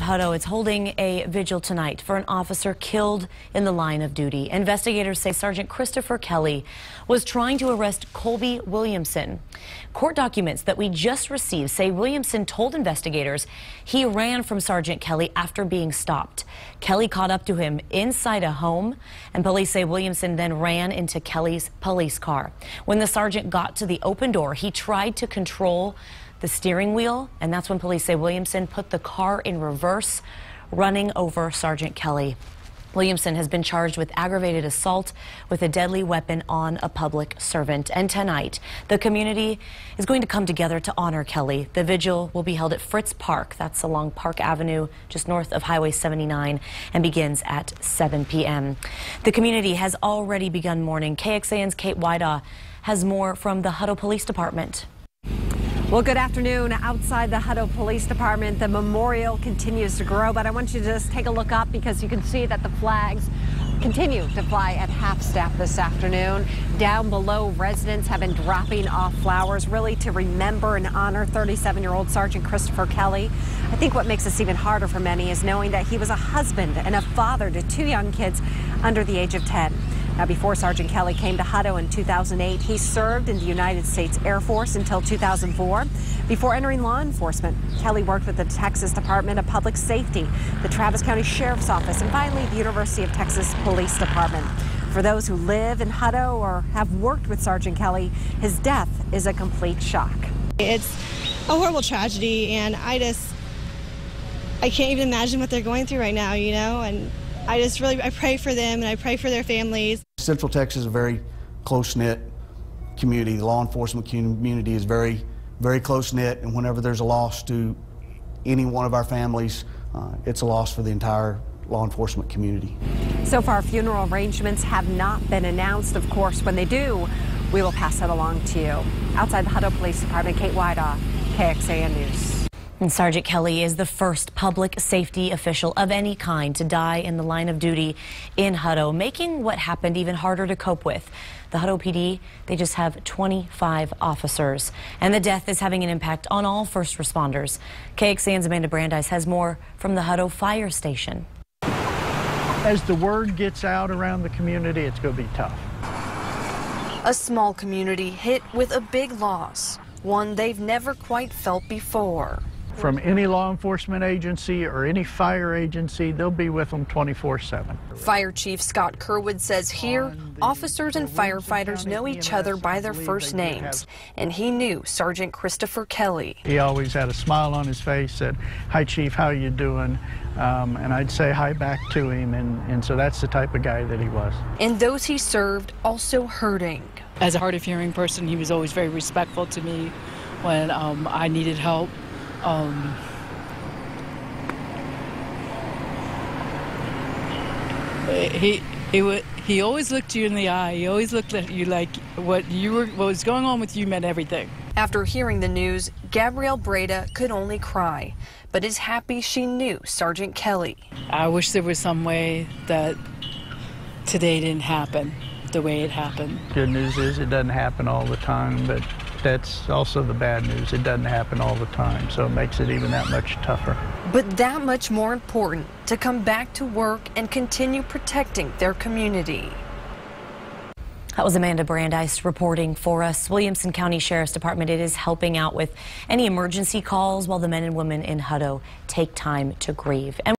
Hutto is holding a vigil tonight for an officer killed in the line of duty. Investigators say Sergeant Christopher Kelley was trying to arrest Colby Williamson. Court documents that we just received say Williamson told investigators he ran from Sergeant Kelley after being stopped. Kelley caught up to him inside a home, and police say Williamson then ran into Kelley's police car. When the sergeant got to the open door, he tried to control the steering wheel, and that's when police say Williamson put the car in reverse, running over Sergeant Kelley. Williamson has been charged with aggravated assault with a deadly weapon on a public servant. And tonight, the community is going to come together to honor Kelley. The vigil will be held at Fritz Park. That's along Park Avenue, just north of Highway 79, and begins at 7 p.m. The community has already begun mourning. KXAN's Kate Wydaw has more from the Hutto Police Department. Well, good afternoon. Outside the Hutto Police Department, the memorial continues to grow, but I want you to just take a look up because you can see that the flags continue to fly at half-staff this afternoon. Down below, residents have been dropping off flowers, really to remember and honor 37-year-old Sergeant Christopher Kelley. I think what makes this even harder for many is knowing that he was a husband and a father to two young kids under the age of 10. Now, before Sergeant Kelley came to Hutto in 2008, he served in the United States Air Force until 2004. Before entering law enforcement, Kelley worked with the Texas Department of Public Safety, the Travis County Sheriff's Office, and finally the University of Texas Police Department. For those who live in Hutto or have worked with Sergeant Kelley, his death is a complete shock. It's a horrible tragedy, and I can't even imagine what they're going through right now, you know, and I pray for them and I pray for their families. Central Texas is a very close-knit community. The law enforcement community is very, very close-knit, and whenever there's a loss to any one of our families, it's a loss for the entire law enforcement community. So far, funeral arrangements have not been announced. Of course, when they do, we will pass that along to you. Outside the Hutto Police Department, Kate Wydaw, KXAN News. And Sergeant Kelley is the first public safety official of any kind to die in the line of duty in Hutto, making what happened even harder to cope with. The Hutto PD, they just have 25 officers, and the death is having an impact on all first responders. KXAN's Amanda Brandeis has more from the Hutto Fire Station. As the word gets out around the community, it's going to be tough. A small community hit with a big loss, one they've never quite felt before. From any law enforcement agency or any fire agency, they'll be with them 24/7. Fire Chief Scott Kerwood says here, officers and firefighters know each other by their first names, and he knew Sergeant Christopher Kelley. He always had a smile on his face, said, "Hi, Chief, how you doing?" And I'd say hi back to him, and so that's the type of guy that he was. And those he served also hurting. As a hard of hearing person, he was always very respectful to me when I needed help. He always looked you in the eye. He always looked at you like what was going on with you meant everything. After hearing the news, Gabrielle Breda could only cry, but is happy she knew Sergeant Kelley. I wish there was some way that today didn't happen the way it happened. Good news is it doesn't happen all the time, but that's also the bad news. It doesn't happen all the time, so it makes it even that much tougher. But that much more important to come back to work and continue protecting their community. That was Amanda Brandeis reporting for us. Williamson County Sheriff's Department, it is helping out with any emergency calls while the men and women in Hutto take time to grieve.